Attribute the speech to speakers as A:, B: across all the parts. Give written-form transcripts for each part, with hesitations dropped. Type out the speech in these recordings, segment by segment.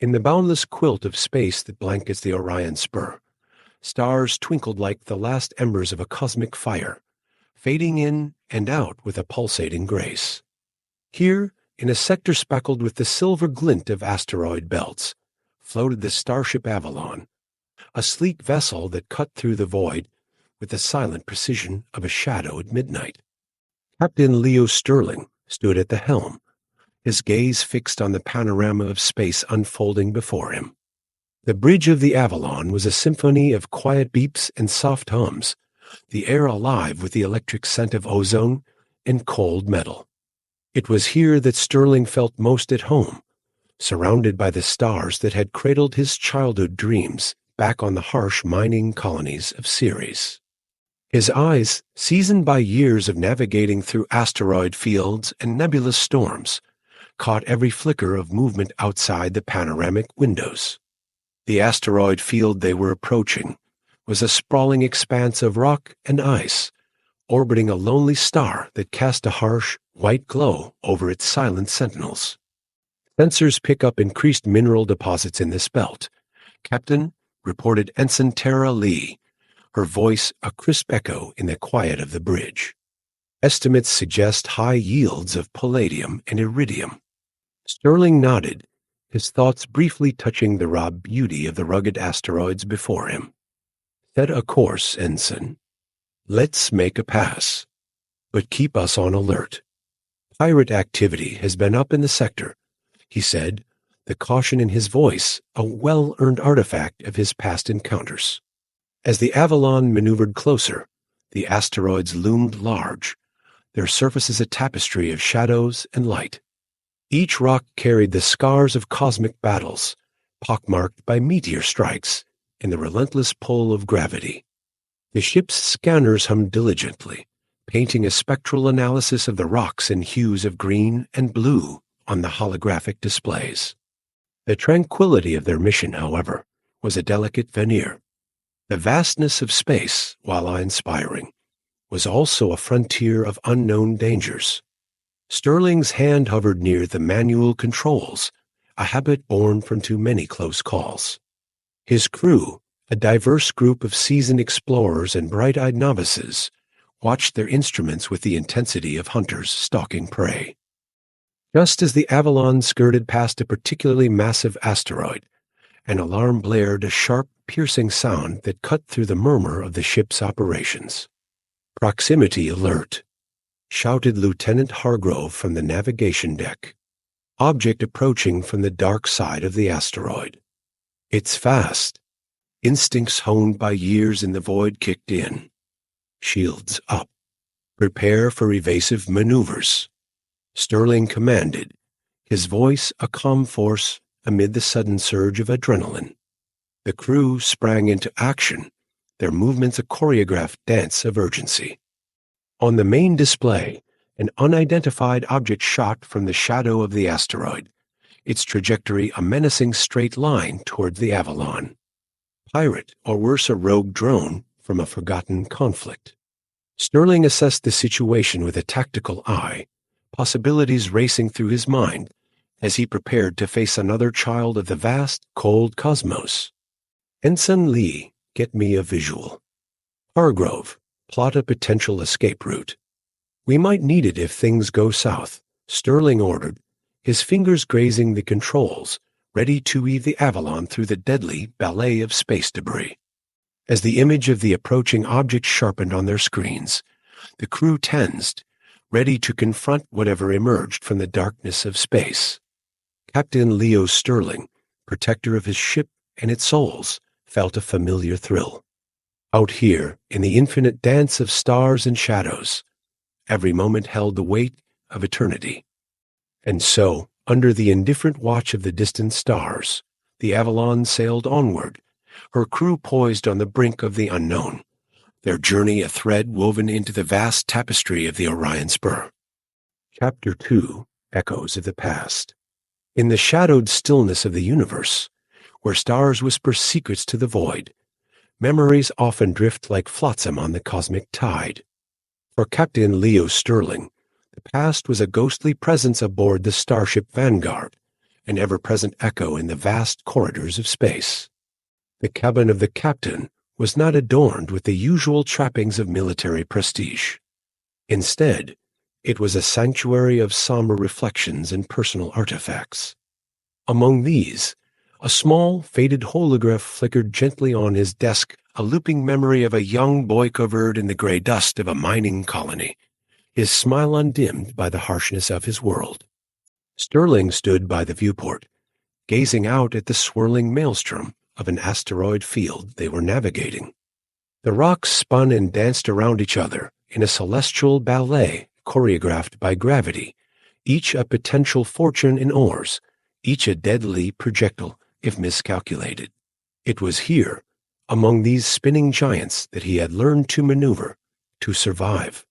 A: In the boundless quilt of space that blankets the Orion Spur, stars twinkled like the last embers of a cosmic fire, fading in and out with a pulsating grace. Here, in a sector speckled with the silver glint of asteroid belts, floated the starship Avalon, a sleek vessel that cut through the void with the silent precision of a shadow at midnight. Captain Leo Sterling stood at the helm, his gaze fixed on the panorama of space unfolding before him. The bridge of the Avalon was a symphony of quiet beeps and soft hums, the air alive with the electric scent of ozone and cold metal. It was here that Sterling felt most at home, surrounded by the stars that had cradled his childhood dreams back on the harsh mining colonies of Ceres. His eyes, seasoned by years of navigating through asteroid fields and nebulous storms, caught every flicker of movement outside the panoramic windows. The asteroid field they were approaching was a sprawling expanse of rock and ice, orbiting a lonely star that cast a harsh, white glow over its silent sentinels. Sensors pick up increased mineral deposits in this belt. Captain, reported Ensign Tara Lee, her voice a crisp echo in the quiet of the bridge. Estimates suggest high yields of palladium and iridium. Sterling nodded, his thoughts briefly touching the raw beauty of the rugged asteroids before him. Set a course, Ensign. Let's make a pass. But keep us on alert. Pirate activity has been up in the sector, he said, the caution in his voice a well-earned artifact of his past encounters. As the Avalon maneuvered closer, the asteroids loomed large, their surfaces a tapestry of shadows and light. Each rock carried the scars of cosmic battles, pockmarked by meteor strikes and the relentless pull of gravity. The ship's scanners hummed diligently, painting a spectral analysis of the rocks in hues of green and blue on the holographic displays. The tranquility of their mission, however, was a delicate veneer. The vastness of space, while awe-inspiring, was also a frontier of unknown dangers. Sterling's hand hovered near the manual controls, a habit born from too many close calls. His crew, a diverse group of seasoned explorers and bright-eyed novices, watched their instruments with the intensity of hunters stalking prey. Just as the Avalon skirted past a particularly massive asteroid, an alarm blared, a sharp, piercing sound that cut through the murmur of the ship's operations. "Proximity alert," shouted Lieutenant Hargrove from the navigation deck. "Object approaching from the dark side of the asteroid. It's fast." Instincts honed by years in the void kicked in. Shields up. Prepare for evasive maneuvers. Sterling commanded, his voice a calm force amid the sudden surge of adrenaline. The crew sprang into action, their movements a choreographed dance of urgency. On the main display, an unidentified object shot from the shadow of the asteroid, its trajectory a menacing straight line toward the Avalon. Pirate, or worse, a rogue drone from a forgotten conflict. Sterling assessed the situation with a tactical eye, possibilities racing through his mind as he prepared to face another child of the vast, cold cosmos. "Ensign Lee, get me a visual." "Hargrove, plot a potential escape route." "We might need it if things go south," Sterling ordered, his fingers grazing the controls, ready to weave the Avalon through the deadly ballet of space debris. As the image of the approaching object sharpened on their screens, the crew tensed, ready to confront whatever emerged from the darkness of space. Captain Leo Sterling, protector of his ship and its souls, felt a familiar thrill. Out here, in the infinite dance of stars and shadows, every moment held the weight of eternity. And so, under the indifferent watch of the distant stars, the Avalon sailed onward, her crew poised on the brink of the unknown, their journey a thread woven into the vast tapestry of the Orion Spur. Chapter 2, Echoes of the Past. In the shadowed stillness of the universe, where stars whisper secrets to the void, memories often drift like flotsam on the cosmic tide. For Captain Leo Sterling, the past was a ghostly presence aboard the starship Vanguard, an ever-present echo in the vast corridors of space. The cabin of the captain was not adorned with the usual trappings of military prestige. Instead, it was a sanctuary of somber reflections and personal artifacts. Among these, a small, faded holograph flickered gently on his desk, a looping memory of a young boy covered in the gray dust of a mining colony, his smile undimmed by the harshness of his world. Sterling stood by the viewport, gazing out at the swirling maelstrom of an asteroid field they were navigating. The rocks spun and danced around each other in a celestial ballet choreographed by gravity, each a potential fortune in ores, each a deadly projectile if miscalculated. It was here, among these spinning giants, that he had learned to maneuver, to survive.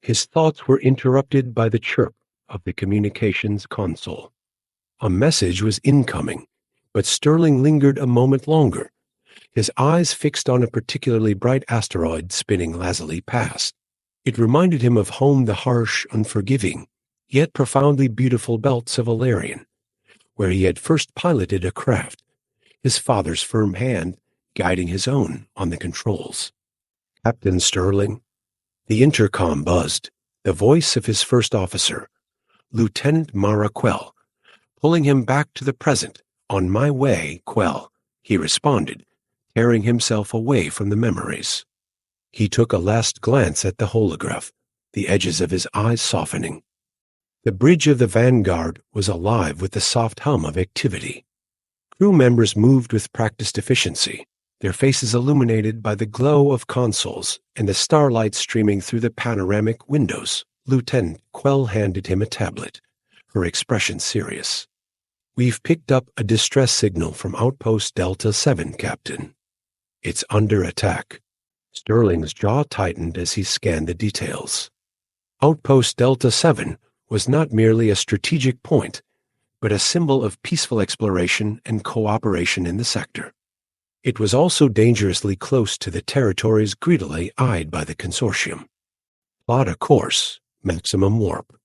A: His thoughts were interrupted by the chirp of the communications console. A message was incoming, but Sterling lingered a moment longer, his eyes fixed on a particularly bright asteroid spinning lazily past. It reminded him of home, the harsh, unforgiving, yet profoundly beautiful belts of Orion, where he had first piloted a craft, his father's firm hand guiding his own on the controls. Captain Sterling. The intercom buzzed, the voice of his first officer, Lieutenant Mara Quell, pulling him back to the present. On my way, Quell, he responded, tearing himself away from the memories. He took a last glance at the holograph, the edges of his eyes softening. The bridge of the Vanguard was alive with the soft hum of activity. Crew members moved with practiced efficiency, their faces illuminated by the glow of consoles and the starlight streaming through the panoramic windows. Lieutenant Quell handed him a tablet, her expression serious. "We've picked up a distress signal from Outpost Delta 7, Captain. It's under attack." Sterling's jaw tightened as he scanned the details. Outpost Delta 7 was not merely a strategic point, but a symbol of peaceful exploration and cooperation in the sector. It was also dangerously close to the territories greedily eyed by the Consortium. Plot a course, maximum warp.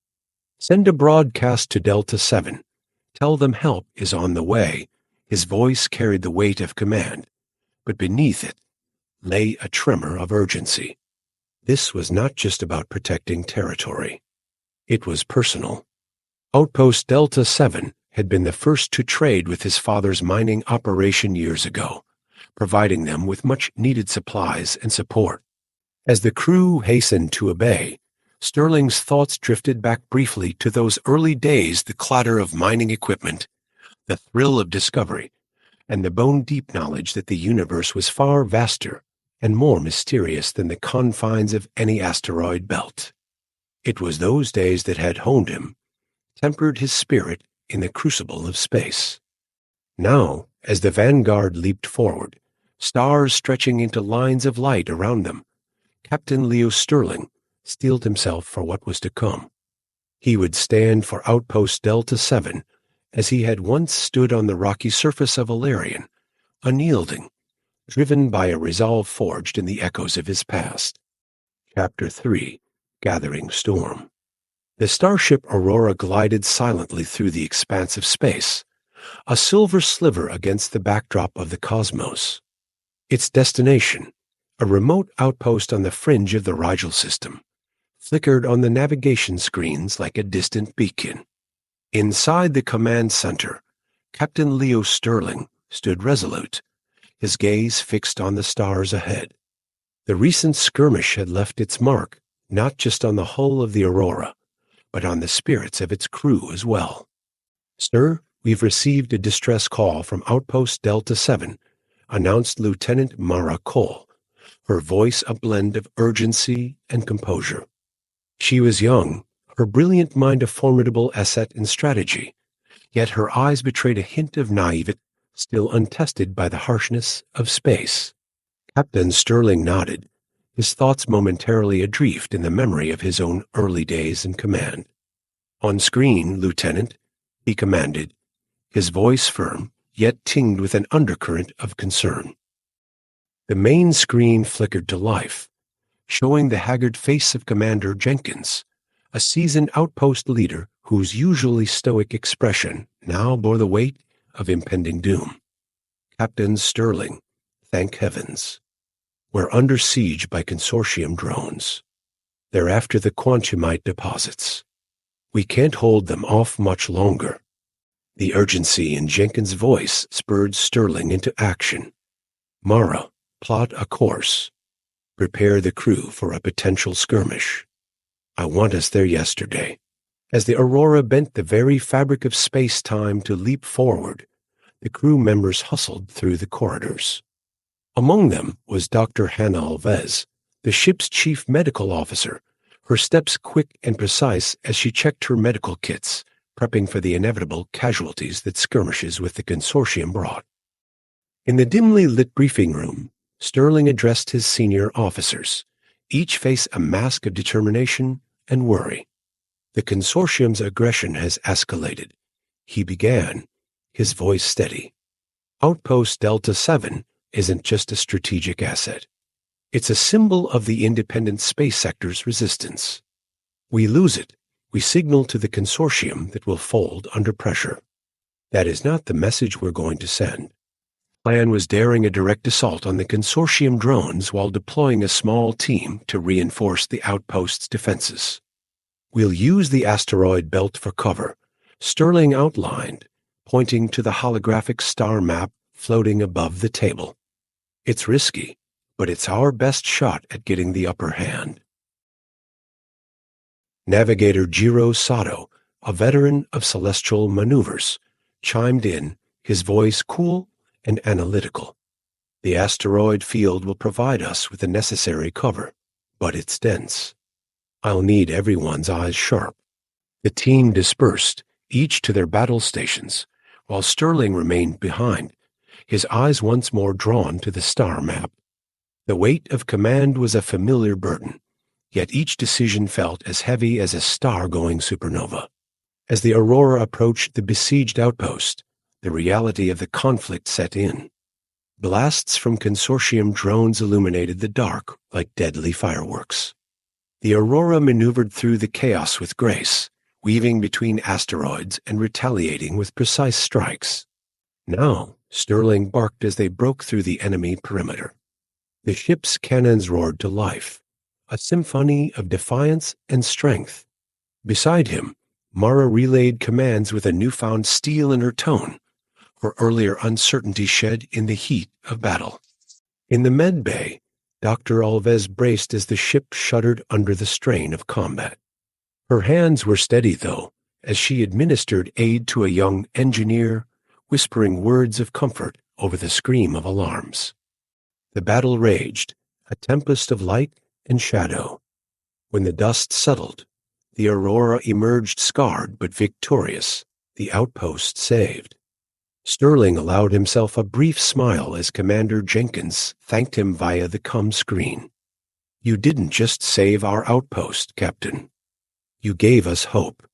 A: Send a broadcast to Delta 7. Tell them help is on the way. His voice carried the weight of command, but beneath it lay a tremor of urgency. This was not just about protecting territory. It was personal. Outpost Delta 7 had been the first to trade with his father's mining operation years ago, providing them with much-needed supplies and support. As the crew hastened to obey, Sterling's thoughts drifted back briefly to those early days, the clatter of mining equipment, the thrill of discovery, and the bone-deep knowledge that the universe was far vaster and more mysterious than the confines of any asteroid belt. It was those days that had honed him, tempered his spirit in the crucible of space. Now, as the Vanguard leaped forward, stars stretching into lines of light around them, Captain Leo Sterling steeled himself for what was to come. He would stand for Outpost Delta 7 as he had once stood on the rocky surface of Orion, unyielding, driven by a resolve forged in the echoes of his past. Chapter 3. Gathering Storm. The starship Aurora glided silently through the expanse of space, a silver sliver against the backdrop of the cosmos. Its destination, a remote outpost on the fringe of the Rigel system, flickered on the navigation screens like a distant beacon. Inside the command center, Captain Leo Sterling stood resolute, his gaze fixed on the stars ahead. The recent skirmish had left its mark not just on the hull of the Aurora, but on the spirits of its crew as well. "Sir, we've received a distress call from Outpost Delta 7, announced Lieutenant Mara Cole, her voice a blend of urgency and composure. She was young, her brilliant mind a formidable asset in strategy, yet her eyes betrayed a hint of naivete still untested by the harshness of space. Captain Sterling nodded, his thoughts momentarily adrift in the memory of his own early days in command. "On screen, Lieutenant," he commanded, his voice firm, yet tinged with an undercurrent of concern. The main screen flickered to life, showing the haggard face of Commander Jenkins, a seasoned outpost leader whose usually stoic expression now bore the weight of impending doom. Captain Sterling, thank heavens. We're under siege by Consortium drones. They're after the quantumite deposits. We can't hold them off much longer. The urgency in Jenkins' voice spurred Sterling into action. Mara, plot a course. Prepare the crew for a potential skirmish. I want us there yesterday. As the Aurora bent the very fabric of space-time to leap forward, the crew members hustled through the corridors. Among them was Dr. Hannah Alves, the ship's chief medical officer, her steps quick and precise as she checked her medical kits, prepping for the inevitable casualties that skirmishes with the Consortium brought. In the dimly lit briefing room, Sterling addressed his senior officers, each face a mask of determination and worry. The Consortium's aggression has escalated. He began, his voice steady. Outpost Delta 7 isn't just a strategic asset. It's a symbol of the independent space sector's resistance. We lose it, we signal to the Consortium that will fold under pressure. That is not the message we're going to send. Plan was daring a direct assault on the Consortium drones while deploying a small team to reinforce the outpost's defenses. We'll use the asteroid belt for cover, Sterling outlined, pointing to the holographic star map floating above the table. It's risky, but it's our best shot at getting the upper hand. Navigator Jiro Sato, a veteran of celestial maneuvers, chimed in, his voice cool and analytical. The asteroid field will provide us with the necessary cover, but it's dense. I'll need everyone's eyes sharp. The team dispersed, each to their battle stations, while Sterling remained behind, his eyes once more drawn to the star map. The weight of command was a familiar burden, yet each decision felt as heavy as a star-going supernova. As the Aurora approached the besieged outpost, the reality of the conflict set in. Blasts from Consortium drones illuminated the dark like deadly fireworks. The Aurora maneuvered through the chaos with grace, weaving between asteroids and retaliating with precise strikes. Now, Sterling barked as they broke through the enemy perimeter. The ship's cannons roared to life, a symphony of defiance and strength. Beside him, Mara relayed commands with a newfound steel in her tone, her earlier uncertainty shed in the heat of battle. In the med bay, Dr. Alves braced as the ship shuddered under the strain of combat. Her hands were steady, though, as she administered aid to a young engineer, whispering words of comfort over the scream of alarms. The battle raged, a tempest of light and shadow. When the dust settled, the Aurora emerged scarred but victorious, the outpost saved. Sterling allowed himself a brief smile as Commander Jenkins thanked him via the comm screen. You didn't just save our outpost, Captain. You gave us hope.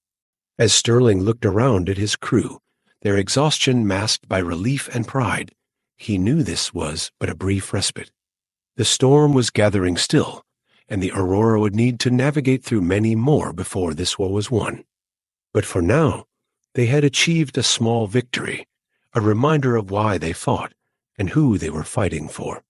A: As Sterling looked around at his crew, their exhaustion masked by relief and pride, he knew this was but a brief respite. The storm was gathering still, and the Aurora would need to navigate through many more before this war was won. But for now, they had achieved a small victory, a reminder of why they fought and who they were fighting for.